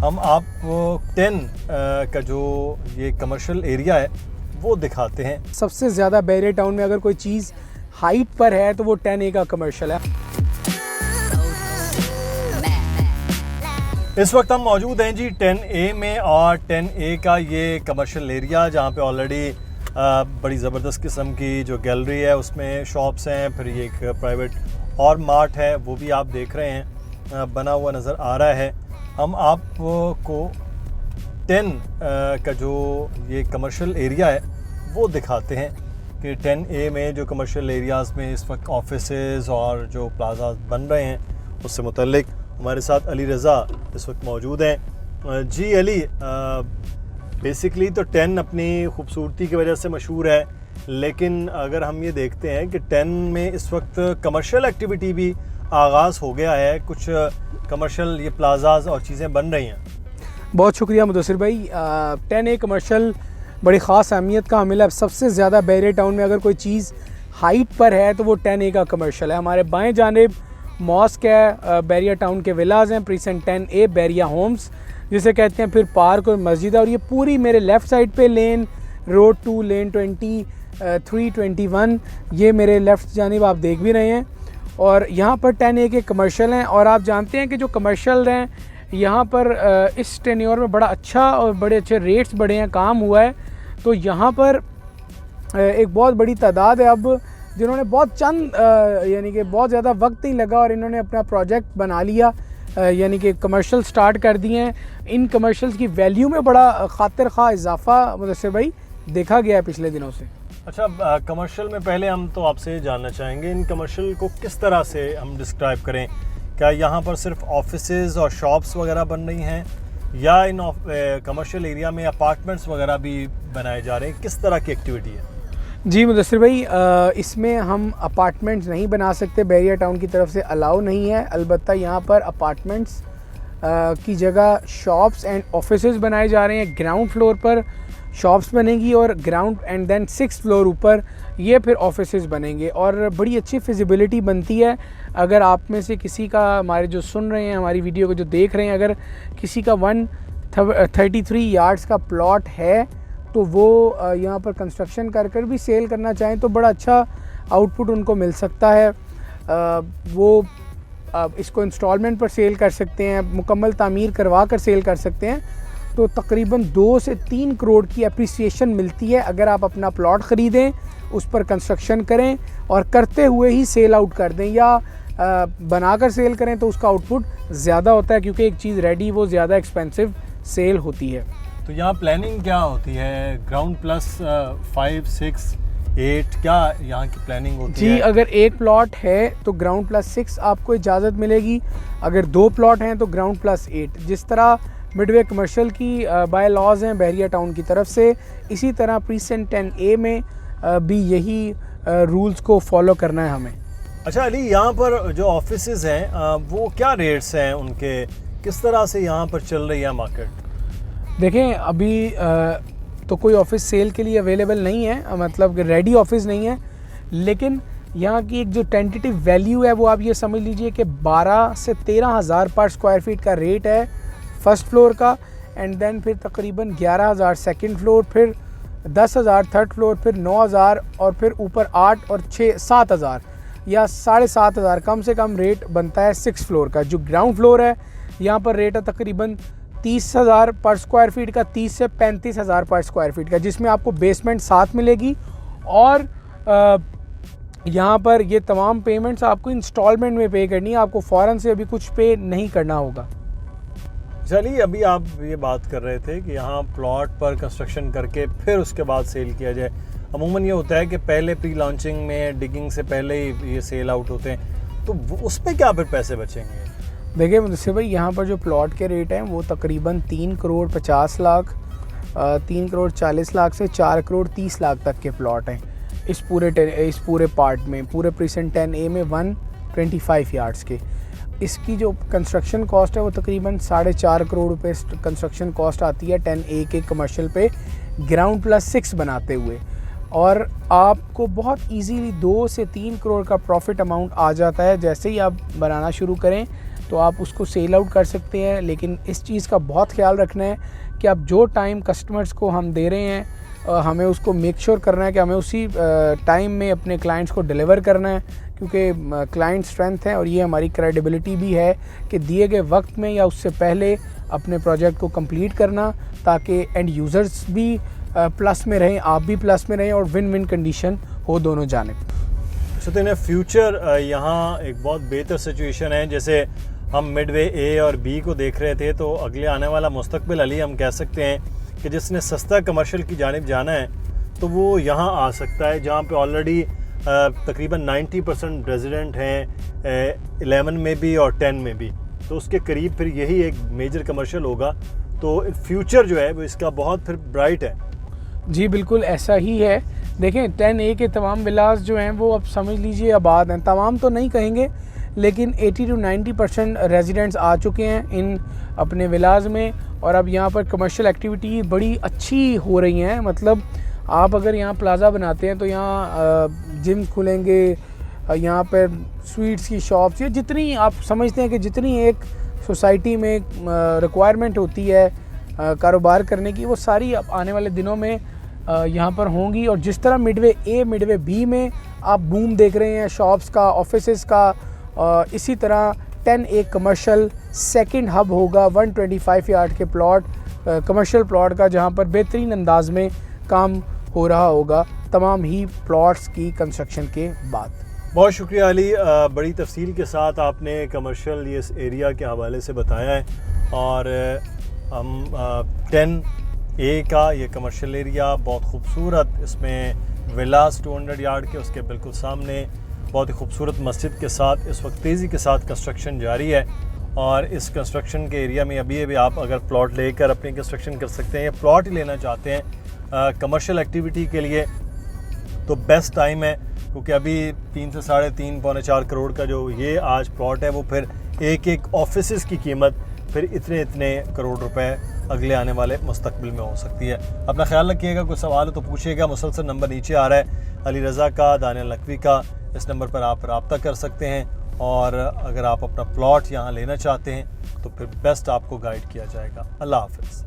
हम आपको 10 का जो ये कमर्शियल एरिया है वो दिखाते हैं। सबसे ज़्यादा बैरियर टाउन में अगर कोई चीज़ हाइप पर है तो वो 10A का कमर्शियल है। इस वक्त हम मौजूद हैं जी 10A में, और 10A का ये कमर्शियल एरिया जहाँ पे ऑलरेडी बड़ी ज़बरदस्त किस्म की जो गैलरी है उसमें शॉप्स हैं, फिर ये एक प्राइवेट और मार्ट है वो भी आप देख रहे हैं बना हुआ नज़र आ रहा है। हम आपको 10 का जो ये कमर्शियल एरिया है वो दिखाते हैं कि 10A में जो कमर्शियल एरियाज़ में इस वक्त ऑफिसेज़ और जो प्लाजा बन रहे हैं उससे मुतल्लिक हमारे साथ अली रज़ा इस वक्त मौजूद हैं। जी अली, बेसिकली तो 10 अपनी खूबसूरती की वजह से मशहूर है, लेकिन अगर हम ये देखते हैं कि 10 में इस वक्त कमर्शियल एक्टिविटी भी आगाज़ हो गया है, कुछ कमर्शियल ये प्लाजाज और चीज़ें बन रही हैं। बहुत शुक्रिया मुदस्सिर भाई। 10A कमर्शियल बड़ी ख़ास अहमियत का हामिल है। सबसे ज़्यादा बैरियर टाउन में अगर कोई चीज़ हाइप पर है तो वो 10A का कमर्शियल है। हमारे बाएं जानिब मॉस्क है, बैरियर टाउन के विलाज हैं, प्रीसेंट 10A बैरिया होम्स जिसे कहते हैं, फिर पार्क और मस्जिद है। और ये पूरी मेरे लेफ़्ट साइड पे लेन रोड 2, लेन 20, 3, 21 ये मेरे लेफ़्ट जानिब आप देख भी रहे हैं। और यहाँ पर 10A के कमर्शियल हैं, और आप जानते हैं कि जो कमर्शियल हैं यहाँ पर इस टेन्योर में बड़ा अच्छा और बड़े अच्छे रेट्स बढ़े हैं, काम हुआ है। तो यहाँ पर एक बहुत बड़ी तादाद है अब जिन्होंने बहुत चंद यानी कि बहुत ज़्यादा वक्त नहीं लगा और इन्होंने अपना प्रोजेक्ट बना लिया, यानी कि कमर्शियल स्टार्ट कर दिए हैं। इन कमर्शियल्स की वैल्यू में बड़ा खातिर खा इजाफा मुदस्सिर भाई देखा गया है पिछले दिनों से। अच्छा, कमर्शियल में पहले हम तो आपसे जानना चाहेंगे इन कमर्शियल को किस तरह से हम डिस्क्राइब करें। क्या यहाँ पर सिर्फ ऑफिसेज और शॉप्स वगैरह बन रही हैं, या इन कमर्शियल एरिया में अपार्टमेंट्स वगैरह भी बनाए जा रहे हैं? किस तरह की एक्टिविटी है? जी मुदस्सिर भाई, इसमें हम अपार्टमेंट्स नहीं बना सकते, बैरियर टाउन की तरफ से अलाउ नहीं है। अलबत्ता यहाँ पर अपार्टमेंट्स की जगह शॉप्स एंड ऑफिसेज बनाए जा रहे हैं। ग्राउंड फ्लोर पर शॉप्स बनेंगी और ground and then 6th floor ऊपर ये फिर ऑफिसेज बनेंगे, और बड़ी अच्छी फिजिबिलिटी बनती है। अगर आप में से किसी का, हमारे जो सुन रहे हैं हमारी वीडियो को जो देख रहे हैं, अगर किसी का 133 यार्ड्स का प्लॉट है तो वो यहाँ पर कंस्ट्रक्शन कर भी सेल करना चाहें तो बड़ा अच्छा आउटपुट उनको मिल सकता है। वो इसको इंस्टॉलमेंट पर सेल कर सकते हैं, मुकम्मल तामीर करवा कर सेल कर सकते हैं। तो तकरीबन 2 से 3 करोड़ की अप्रिसिएशन मिलती है अगर आप अपना प्लॉट ख़रीदें, उस पर कंस्ट्रक्शन करें और करते हुए ही सेल आउट कर दें, या बनाकर सेल करें तो उसका आउटपुट ज़्यादा होता है, क्योंकि एक चीज़ रेडी वो ज़्यादा एक्सपेंसिव सेल होती है। तो यहाँ प्लानिंग क्या होती है? ग्राउंड प्लस 5, 6, 8 क्या यहाँ की प्लानिंग होती है? जी, अगर एक प्लॉट है तो ग्राउंड प्लस 6 आपको इजाज़त मिलेगी। अगर 2 प्लॉट हैं तो ग्राउंड प्लस 8। जिस तरह मिडवे कमर्शियल की बाय लॉज हैं बैरियर टाउन की तरफ से, इसी तरह प्रीसेंट 10A में भी यही रूल्स को फॉलो करना है हमें। अच्छा अली, यहाँ पर जो ऑफिसेज हैं वो क्या रेट्स हैं उनके, किस तरह से यहाँ पर चल रही है मार्केट? देखें, अभी तो कोई ऑफिस सेल के लिए अवेलेबल नहीं है, मतलब रेडी ऑफिस नहीं है, लेकिन यहाँ की एक जो टेंटेटिव वैल्यू है वो आप ये समझ लीजिए कि 12 से 13 हज़ार पर स्क्वायर फीट का रेट है फर्स्ट फ्लोर का, एंड देन फिर तकरीबन 11,000 सेकंड फ्लोर, फिर 10,000 थर्ड फ्लोर, फिर 9,000 और फिर ऊपर 8 और 6 7,000 या 7,500 कम से कम रेट बनता है 6 फ्लोर का। जो ग्राउंड फ्लोर है यहाँ पर रेट है तकरीबन 30,000 पर स्क्वायर फीट का, 30 से 35,000 पर स्क्वायर फीट का, जिसमें आपको बेसमेंट साथ मिलेगी। और यहाँ पर ये तमाम पेमेंट्स आपको इंस्टॉलमेंट में पे करनी है, आपको फ़ौरन से अभी कुछ पे नहीं करना होगा। चलिए, अभी आप ये बात कर रहे थे कि यहाँ प्लॉट पर कंस्ट्रक्शन करके फिर उसके बाद सेल किया जाए। अमूमन ये होता है कि पहले प्री लॉन्चिंग में डिगिंग से पहले ही ये सेल आउट होते हैं, तो उस पर क्या फिर पैसे बचेंगे? देखिए मुझसे भाई, यहाँ पर जो प्लॉट के रेट हैं वो तकरीबन 3 करोड़ 50 लाख, 3 करोड़ 40 लाख से 4 करोड़ 30 लाख तक के प्लॉट हैं इस पूरे पार्ट में, पूरे प्रीसेंट 10A में 125 यार्ड्स के। इसकी जो कंस्ट्रक्शन कॉस्ट है वो तकरीबन 4.5 करोड़ रुपए कंस्ट्रक्शन कॉस्ट आती है 10A के कमर्शियल पे, ग्राउंड प्लस 6 बनाते हुए। और आपको बहुत इजीली 2 से 3 करोड़ का प्रॉफिट अमाउंट आ जाता है जैसे ही आप बनाना शुरू करें। तो आप उसको सेल आउट कर सकते हैं। लेकिन इस चीज़ का बहुत ख्याल रखना है कि आप जो टाइम कस्टमर्स को हम दे रहे हैं हमें उसको मेक श्योर करना है कि हमें उसी टाइम में अपने क्लाइंट्स को डिलीवर करना है, क्योंकि क्लाइंट स्ट्रेंथ है और ये हमारी क्रेडिबिलिटी भी है कि दिए गए वक्त में या उससे पहले अपने प्रोजेक्ट को कंप्लीट करना, ताकि एंड यूज़र्स भी प्लस में रहें, आप भी प्लस में रहें और विन विन कंडीशन हो दोनों जानिब। सो इन फ्यूचर यहाँ एक बहुत बेहतर सिचुएशन है। जैसे हम मिडवे ए और बी को देख रहे थे, तो अगले आने वाला मुस्तकबिल अली हम कह सकते हैं कि जिसने सस्ता कमर्शियल की जानिब जाना है तो वो यहाँ आ सकता है, जहाँ पे ऑलरेडी तकरीबन 90% रेजिडेंट हैं 11 में भी और 10 में भी, तो उसके करीब फिर यही एक मेजर कमर्शियल होगा। तो फ्यूचर जो है वो इसका बहुत फिर ब्राइट है। जी बिल्कुल ऐसा ही है। देखें 10A के तमाम विलास जो हैं वो अब समझ लीजिए आबाद हैं, तमाम तो नहीं कहेंगे लेकिन 80 to 90% रेजिडेंट्स आ चुके हैं इन अपने विलास में, और अब यहाँ पर कमर्शियल एक्टिविटी बड़ी अच्छी हो रही हैं। मतलब आप अगर यहाँ प्लाज़ा बनाते हैं तो यहाँ जिम खुलेंगे, यहाँ पर स्वीट्स की शॉप्स, या जितनी आप समझते हैं कि जितनी एक सोसाइटी में रिक्वायरमेंट होती है कारोबार करने की, वो सारी अब आने वाले दिनों में यहाँ पर होंगी। और जिस तरह मिडवे ए मिडवे बी में आप बूम देख रहे हैं शॉप्स का, ऑफिसेस का, इसी तरह 10A कमर्शियल सेकंड हब होगा 125 यार्ड के प्लॉट, कमर्शियल प्लॉट का, जहाँ पर बेहतरीन अंदाज में काम हो रहा होगा तमाम ही प्लॉट्स की कंस्ट्रक्शन के बाद। बहुत शुक्रिया अली, बड़ी तफसील के साथ आपने कमर्शियल ये इस एरिया के हवाले से बताया है। और हम 10A का ये कमर्शियल एरिया बहुत खूबसूरत, इसमें विलास 200 यार्ड के उसके बिल्कुल सामने बहुत ही खूबसूरत मस्जिद के साथ इस वक्त तेज़ी के साथ कंस्ट्रक्शन जारी है। और इस कंस्ट्रक्शन के एरिया में अभी आप अगर प्लॉट लेकर अपनी कंस्ट्रक्शन कर सकते हैं या प्लॉट ही लेना चाहते हैं कमर्शियल एक्टिविटी के लिए, तो बेस्ट टाइम है, क्योंकि अभी 3 से 3.5 पौने 4 करोड़ का जो ये आज प्लॉट है वो फिर एक ऑफिस की कीमत फिर इतने करोड़ रुपए अगले आने वाले मुस्तकबिल में हो सकती है। अपना ख्याल रखिएगा, कोई सवाल हो तो पूछिएगा। मुसलसल नंबर नीचे आ रहा है अली रज़ा का, दानियल नकवी का, इस नंबर पर आप रब्ता कर सकते हैं। और अगर आप अपना प्लॉट यहाँ लेना चाहते हैं तो फिर बेस्ट आपको गाइड किया जाएगा। अल्लाह हाफ़िज़।